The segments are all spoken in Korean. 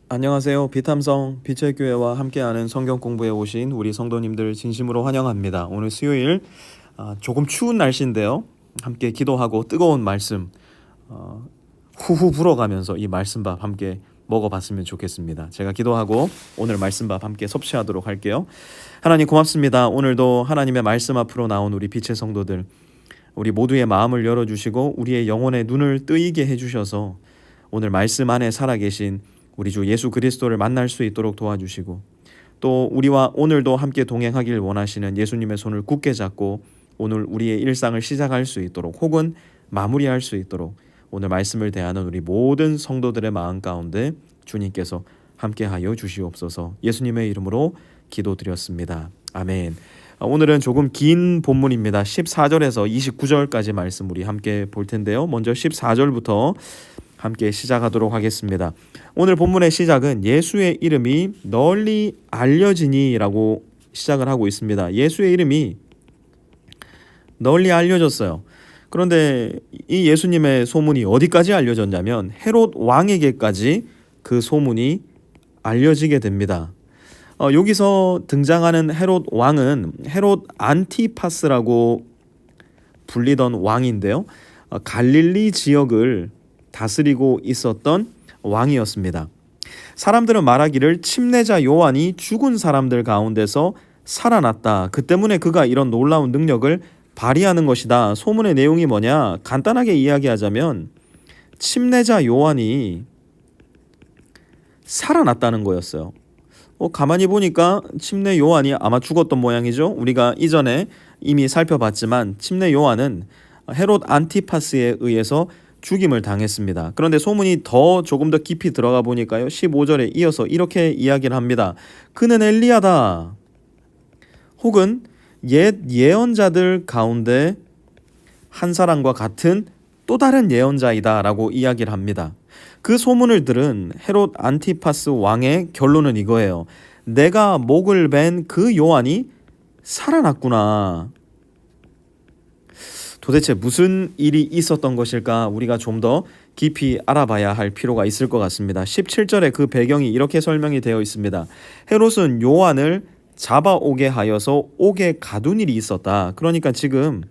안녕하세요. 비탐성 빛의 교회와 함께하는 성경 공부에 오신 우리 성도님들 진심으로 환영합니다. 오늘 수요일 조금 추운 날씨인데요. 함께 기도하고 뜨거운 말씀 후후 불어가면서 이 말씀밥 함께 먹어봤으면 좋겠습니다. 제가 기도하고 오늘 말씀밥 함께 섭취하도록 할게요. 하나님 고맙습니다. 오늘도 하나님의 말씀 앞으로 나온 우리 빛의 성도들, 우리 모두의 마음을 열어주시고 우리의 영혼의 눈을 뜨이게 해주셔서 오늘 말씀 안에 살아계신 우리 주 예수 그리스도를 만날 수 있도록 도와주시고, 또 우리와 오늘도 함께 동행하길 원하시는 예수님의 손을 굳게 잡고 오늘 우리의 일상을 시작할 수 있도록, 혹은 마무리할 수 있도록 오늘 말씀을 대하는 우리 모든 성도들의 마음 가운데 주님께서 함께하여 주시옵소서. 예수님의 이름으로 기도드렸습니다. 아멘. 오늘은 조금 긴 본문입니다. 14절에서 29절까지 말씀 우리 함께 볼 텐데요. 먼저 14절부터 함께 시작하도록 하겠습니다. 오늘 본문의 시작은 예수의 이름이 널리 알려지니 라고 시작을 하고 있습니다. 예수의 이름이 널리 알려졌어요. 그런데 이 예수님의 소문이 어디까지 알려졌냐면 헤롯 왕에게까지 그 소문이 알려지게 됩니다. 여기서 등장하는 헤롯 왕은 헤롯 안티파스라고 불리던 왕인데요. 갈릴리 지역을 다스리고 있었던 왕이었습니다. 사람들은 말하기를 침례자 요한이 죽은 사람들 가운데서 살아났다, 그 때문에 그가 이런 놀라운 능력을 발휘하는 것이다. 소문의 내용이 뭐냐? 간단하게 이야기하자면 침례자 요한이 살아났다는 거였어요. 가만히 보니까 침례 요한이 아마 죽었던 모양이죠. 우리가 이전에 이미 살펴봤지만 침례 요한은 헤롯 안티파스에 의해서 죽임을 당했습니다. 그런데 소문이 조금 더 깊이 들어가 보니까요, 15절에 이어서 이렇게 이야기를 합니다. 그는 엘리야다, 혹은 옛 예언자들 가운데 한 사람과 같은 또 다른 예언자이다 라고 이야기를 합니다. 그 소문을 들은 헤롯 안티파스 왕의 결론은 이거예요. 내가 목을 벤 그 요한이 살아났구나. 도대체 무슨 일이 있었던 것일까? 우리가 좀 더 깊이 알아봐야 할 필요가 있을 것 같습니다. 17절에 그 배경이 이렇게 설명이 되어 있습니다. 헤롯은 요한을 잡아오게 하여서 옥에 가둔 일이 있었다. 그러니까 지금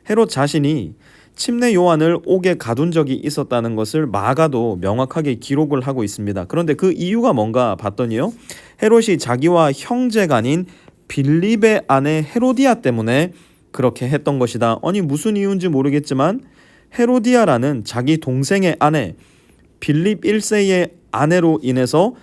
헤롯 자신이 침례 요한을 옥에 가둔 적이 있었다는 것을 마가도 명확하게 기록을 하고 있습니다. 그런데 그 이유가 뭔가 봤더니요, 헤롯이 자기와 형제간인 빌립의 아내 헤로디아 때문에 그렇게 했던 것이다. 아니 무슨 이유인지 모르겠지만 헤로디아라는 자기 동생의 아내, 빌립 1세의 아내로 인해서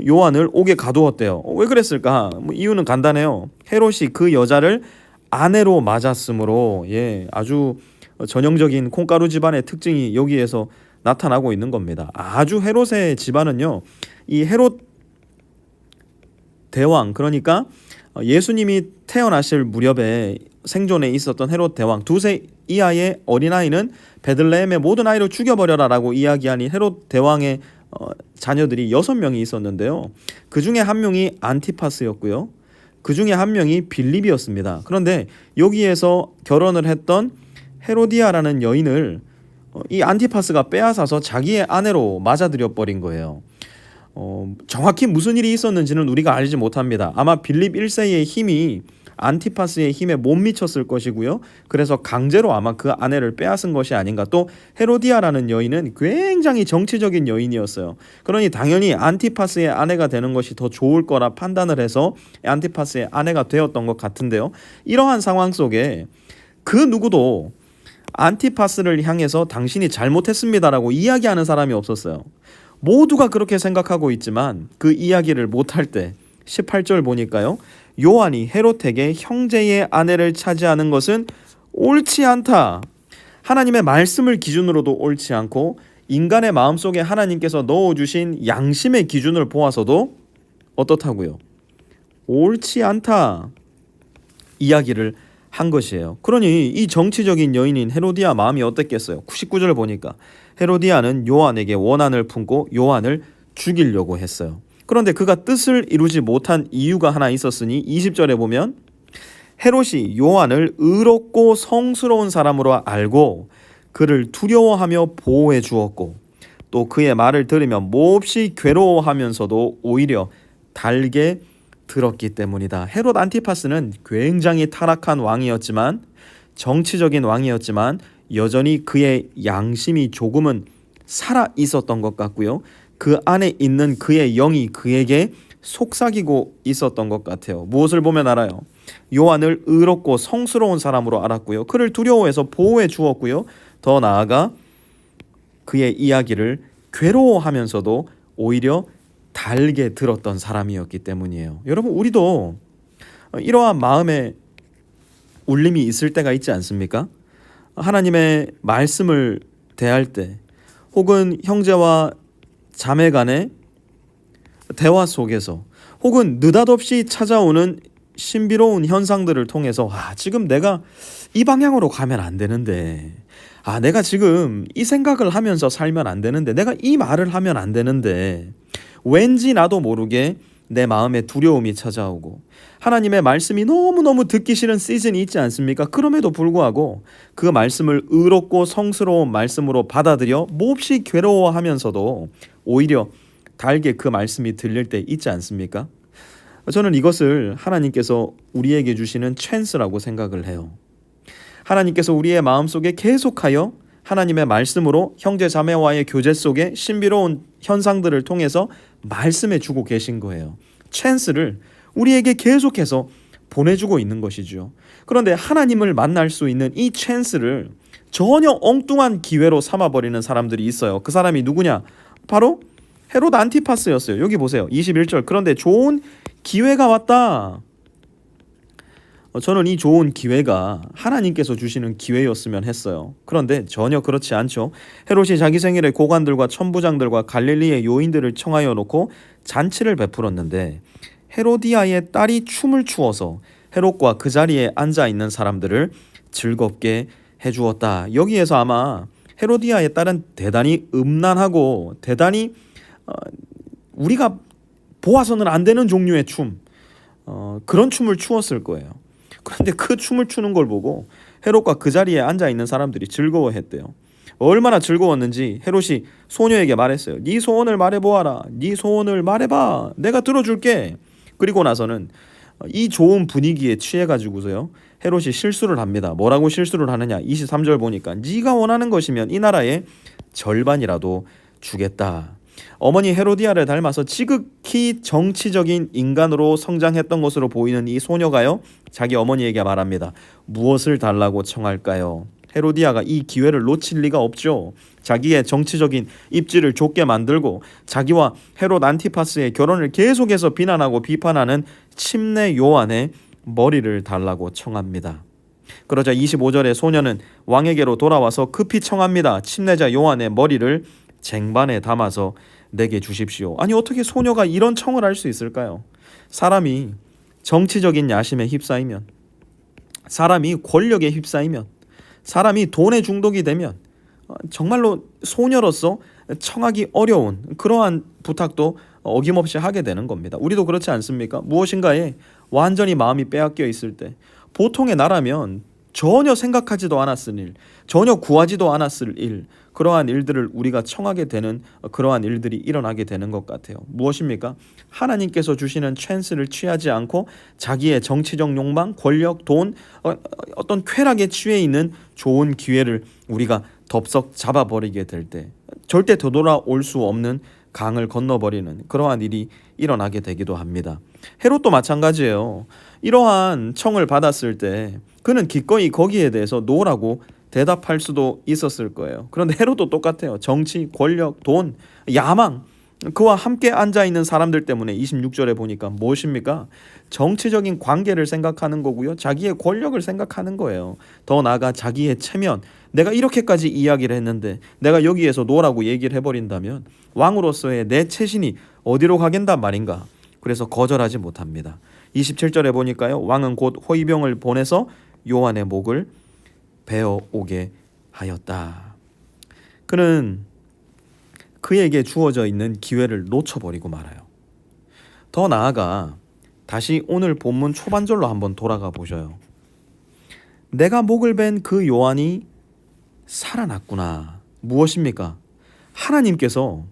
요한을 옥에 가두었대요. 왜 그랬을까? 이유는 간단해요. 헤롯이 그 여자를 아내로 맞았으므로, 아주 전형적인 콩가루 집안의 특징이 여기에서 나타나고 있는 겁니다. 아주 헤롯의 집안은요, 이 헤롯 대왕, 그러니까 예수님이 태어나실 무렵에 생존에 있었던 헤롯 대왕, 2세 이하의 어린아이는 베들레헴의 모든 아이를 죽여버려라 라고 이야기하니 헤롯 대왕의 자녀들이 6명이 있었는데요. 그 중에 한 명이 안티파스였고요. 그 중에 한 명이 빌립이었습니다. 그런데 여기에서 결혼을 했던 헤로디아라는 여인을 이 안티파스가 빼앗아서 자기의 아내로 맞아들여 버린 거예요. 정확히 무슨 일이 있었는지는 우리가 알지 못합니다. 아마 빌립 1세의 힘이 안티파스의 힘에 못 미쳤을 것이고요. 그래서 강제로 아마 그 아내를 빼앗은 것이 아닌가. 또 헤로디아라는 여인은 굉장히 정치적인 여인이었어요. 그러니 당연히 안티파스의 아내가 되는 것이 더 좋을 거라 판단을 해서 안티파스의 아내가 되었던 것 같은데요. 이러한 상황 속에 그 누구도 안티파스를 향해서 당신이 잘못했습니다라고 이야기하는 사람이 없었어요. 모두가 그렇게 생각하고 있지만 그 이야기를 못할 때 18절 보니까요, 요한이 헤롯에게 형제의 아내를 차지하는 것은 옳지 않다. 하나님의 말씀을 기준으로도 옳지 않고 인간의 마음속에 하나님께서 넣어주신 양심의 기준을 보아서도 어떻다고요? 옳지 않다 이야기를 한 것이에요. 그러니 이 정치적인 여인인 헤로디아 마음이 어땠겠어요? 19절 보니까 헤로디아는 요한에게 원한을 품고 요한을 죽이려고 했어요. 그런데 그가 뜻을 이루지 못한 이유가 하나 있었으니 20절에 보면 헤롯이 요한을 의롭고 성스러운 사람으로 알고 그를 두려워하며 보호해 주었고 또 그의 말을 들으며 몹시 괴로워하면서도 오히려 달게 들었기 때문이다. 헤롯 안티파스는 굉장히 타락한 왕이었지만, 정치적인 왕이었지만 여전히 그의 양심이 조금은 살아 있었던 것 같고요. 그 안에 있는 그의 영이 그에게 속삭이고 있었던 것 같아요. 무엇을 보면 알아요? 요한을 의롭고 성스러운 사람으로 알았고요. 그를 두려워해서 보호해 주었고요. 더 나아가 그의 이야기를 괴로워하면서도 오히려 달게 들었던 사람이었기 때문이에요. 여러분, 우리도 이러한 마음의 울림이 있을 때가 있지 않습니까? 하나님의 말씀을 대할 때, 혹은 형제와 자매 간의 대화 속에서, 혹은 느닷없이 찾아오는 신비로운 현상들을 통해서 지금 내가 이 방향으로 가면 안 되는데, 내가 지금 이 생각을 하면서 살면 안 되는데, 내가 이 말을 하면 안 되는데, 왠지 나도 모르게 내 마음에 두려움이 찾아오고 하나님의 말씀이 너무너무 듣기 싫은 시즌이 있지 않습니까? 그럼에도 불구하고 그 말씀을 의롭고 성스러운 말씀으로 받아들여 몹시 괴로워하면서도 오히려 달게 그 말씀이 들릴 때 있지 않습니까? 저는 이것을 하나님께서 우리에게 주시는 찬스라고 생각을 해요. 하나님께서 우리의 마음속에 계속하여 하나님의 말씀으로 형제 자매와의 교제 속에 신비로운 현상들을 통해서 말씀해 주고 계신 거예요. 찬스를 우리에게 계속해서 보내주고 있는 것이죠. 그런데 하나님을 만날 수 있는 이 찬스를 전혀 엉뚱한 기회로 삼아버리는 사람들이 있어요. 그 사람이 누구냐? 바로 헤롯 안티파스였어요. 여기 보세요. 21절. 그런데 좋은 기회가 왔다. 저는 이 좋은 기회가 하나님께서 주시는 기회였으면 했어요. 그런데 전혀 그렇지 않죠. 헤롯이 자기 생일에 고관들과 천부장들과 갈릴리의 요인들을 청하여 놓고 잔치를 베풀었는데, 헤로디아의 딸이 춤을 추어서 헤롯과 그 자리에 앉아 있는 사람들을 즐겁게 해주었다. 여기에서 아마 헤로디아의 딸은 대단히 음란하고 대단히 우리가 보아서는 안 되는 종류의 춤, 그런 춤을 추었을 거예요. 그런데 그 춤을 추는 걸 보고 헤롯과 그 자리에 앉아 있는 사람들이 즐거워했대요. 얼마나 즐거웠는지 헤롯이 소녀에게 말했어요. 네 소원을 말해보아라. 네 소원을 말해봐. 내가 들어줄게. 그리고 나서는 이 좋은 분위기에 취해가지고서요, 헤롯이 실수를 합니다. 뭐라고 실수를 하느냐? 23절 보니까 네가 원하는 것이면 이 나라의 절반이라도 주겠다. 어머니 헤로디아를 닮아서 지극히 정치적인 인간으로 성장했던 것으로 보이는 이 소녀가요, 자기 어머니에게 말합니다. 무엇을 달라고 청할까요? 헤로디아가 이 기회를 놓칠 리가 없죠. 자기의 정치적인 입지를 좁게 만들고 자기와 헤롯 안티파스의 결혼을 계속해서 비난하고 비판하는 침례 요한의 머리를 달라고 청합니다. 그러자 25절에 소녀는 왕에게로 돌아와서 급히 청합니다. 침례자 요한의 머리를 쟁반에 담아서 내게 주십시오. 아니, 어떻게 소녀가 이런 청을 할 수 있을까요? 사람이 정치적인 야심에 휩싸이면, 사람이 권력에 휩싸이면, 사람이 돈에 중독이 되면 정말로 소녀로서 청하기 어려운 그러한 부탁도 어김없이 하게 되는 겁니다. 우리도 그렇지 않습니까? 무엇인가에 완전히 마음이 빼앗겨 있을 때, 보통의 나라면 전혀 생각하지도 않았을 일, 전혀 구하지도 않았을 일, 그러한 일들을 우리가 청하게 되는 그러한 일들이 일어나게 되는 것 같아요. 무엇입니까? 하나님께서 주시는 찬스를 취하지 않고 자기의 정치적 욕망, 권력, 돈, 어떤 쾌락에 취해 있는 좋은 기회를 우리가 덥석 잡아버리게 될 때 절대 되돌아올 수 없는 강을 건너버리는 그러한 일이 일어나게 되기도 합니다. 헤롯도 마찬가지예요. 이러한 청을 받았을 때 그는 기꺼이 거기에 대해서 노라고 대답할 수도 있었을 거예요. 그런데 헤롯도 똑같아요. 정치, 권력, 돈, 야망, 그와 함께 앉아있는 사람들 때문에 26절에 보니까 무엇입니까? 정치적인 관계를 생각하는 거고요. 자기의 권력을 생각하는 거예요. 더 나아가 자기의 체면, 내가 이렇게까지 이야기를 했는데 내가 여기에서 노라고 얘기를 해버린다면 왕으로서의 내 체신이 어디로 가겠단 말인가? 그래서 거절하지 못합니다. 27절에 보니까요, 왕은 곧 호위병을 보내서 요한의 목을 베어오게 하였다. 그는 그에게 주어져 있는 기회를 놓쳐버리고 말아요. 더 나아가 다시 오늘 본문 초반절로 한번 돌아가 보셔요. 내가 목을 벤 그 요한이 살아났구나. 무엇입니까? 하나님께서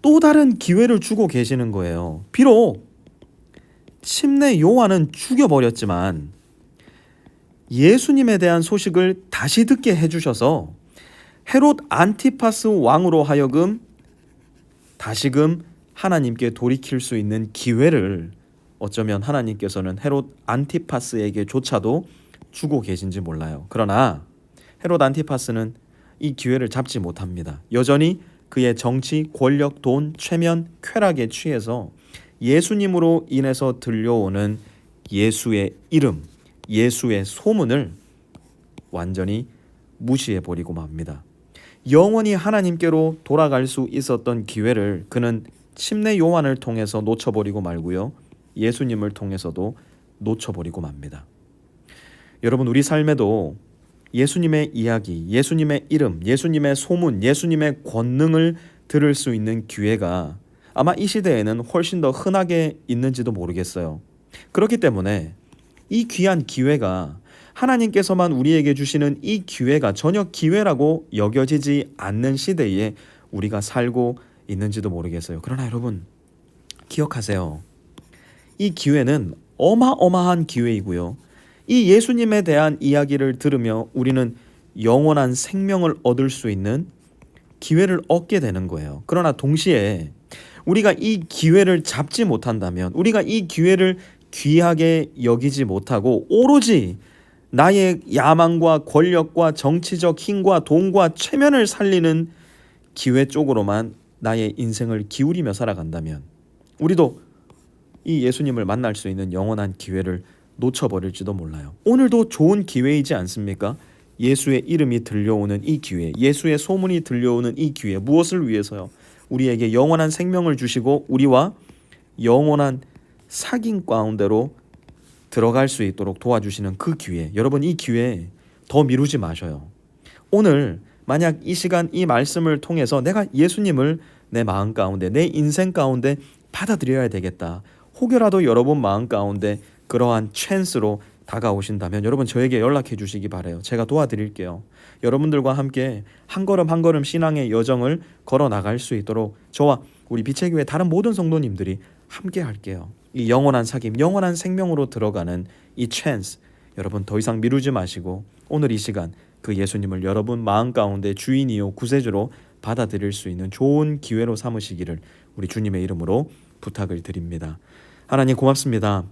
또 다른 기회를 주고 계시는 거예요. 비록 침례 요한은 죽여버렸지만 예수님에 대한 소식을 다시 듣게 해주셔서 헤롯 안티파스 왕으로 하여금 다시금 하나님께 돌이킬 수 있는 기회를 어쩌면 하나님께서는 헤롯 안티파스에게조차도 주고 계신지 몰라요. 그러나 헤롯 안티파스는 이 기회를 잡지 못합니다. 여전히 그의 정치, 권력, 돈, 체면, 쾌락에 취해서 예수님으로 인해서 들려오는 예수의 이름, 예수의 소문을 완전히 무시해버리고 맙니다. 영원히 하나님께로 돌아갈 수 있었던 기회를 그는 침례 요한을 통해서 놓쳐버리고 말고요. 예수님을 통해서도 놓쳐버리고 맙니다. 여러분, 우리 삶에도 예수님의 이야기, 예수님의 이름, 예수님의 소문, 예수님의 권능을 들을 수 있는 기회가 아마 이 시대에는 훨씬 더 흔하게 있는지도 모르겠어요. 그렇기 때문에 이 귀한 기회가 하나님께서만 우리에게 주시는 이 기회가 전혀 기회라고 여겨지지 않는 시대에 우리가 살고 있는지도 모르겠어요. 그러나 여러분, 기억하세요. 이 기회는 어마어마한 기회이고요. 이 예수님에 대한 이야기를 들으며 우리는 영원한 생명을 얻을 수 있는 기회를 얻게 되는 거예요. 그러나 동시에 우리가 이 기회를 잡지 못한다면, 우리가 이 기회를 귀하게 여기지 못하고 오로지 나의 야망과 권력과 정치적 힘과 돈과 체면을 살리는 기회 쪽으로만 나의 인생을 기울이며 살아간다면 우리도 이 예수님을 만날 수 있는 영원한 기회를 놓쳐버릴지도 몰라요. 오늘도 좋은 기회이지 않습니까? 예수의 이름이 들려오는 이 기회, 예수의 소문이 들려오는 이 기회, 무엇을 위해서요? 우리에게 영원한 생명을 주시고 우리와 영원한 사귐 가운데로 들어갈 수 있도록 도와주시는 그 기회. 여러분, 이 기회 더 미루지 마셔요. 오늘 만약 이 시간 이 말씀을 통해서 내가 예수님을 내 마음 가운데, 내 인생 가운데 받아들여야 되겠다, 혹여라도 여러분 마음 가운데 그러한 찬스로 다가오신다면 여러분 저에게 연락해 주시기 바라요. 제가 도와드릴게요. 여러분들과 함께 한 걸음 한 걸음 신앙의 여정을 걸어 나갈 수 있도록 저와 우리 빛의 교회 다른 모든 성도님들이 함께 할게요. 이 영원한 사귐, 영원한 생명으로 들어가는 이 찬스, 여러분 더 이상 미루지 마시고 오늘 이 시간 그 예수님을 여러분 마음 가운데 주인이요 구세주로 받아들일 수 있는 좋은 기회로 삼으시기를 우리 주님의 이름으로 부탁을 드립니다. 하나님 고맙습니다.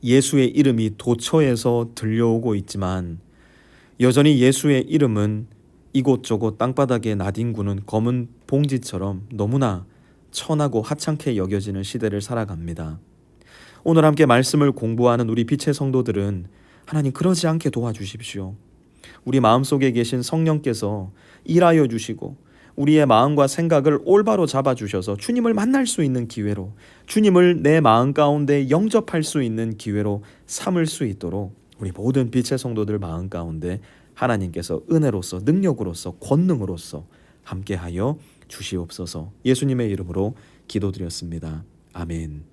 예수의 이름이 도처에서 들려오고 있지만 여전히 예수의 이름은 이곳저곳 땅바닥에 나뒹구는 검은 봉지처럼 너무나 천하고 하찮게 여겨지는 시대를 살아갑니다. 오늘 함께 말씀을 공부하는 우리 빛의 성도들은 하나님 그러지 않게 도와주십시오. 우리 마음속에 계신 성령께서 일하여 주시고 우리의 마음과 생각을 올바로 잡아주셔서 주님을 만날 수 있는 기회로, 주님을 내 마음 가운데 영접할 수 있는 기회로 삼을 수 있도록 우리 모든 빛의 성도들 마음 가운데 하나님께서 은혜로서, 능력으로서, 권능으로서 함께하여 주시옵소서. 예수님의 이름으로 기도드렸습니다. 아멘.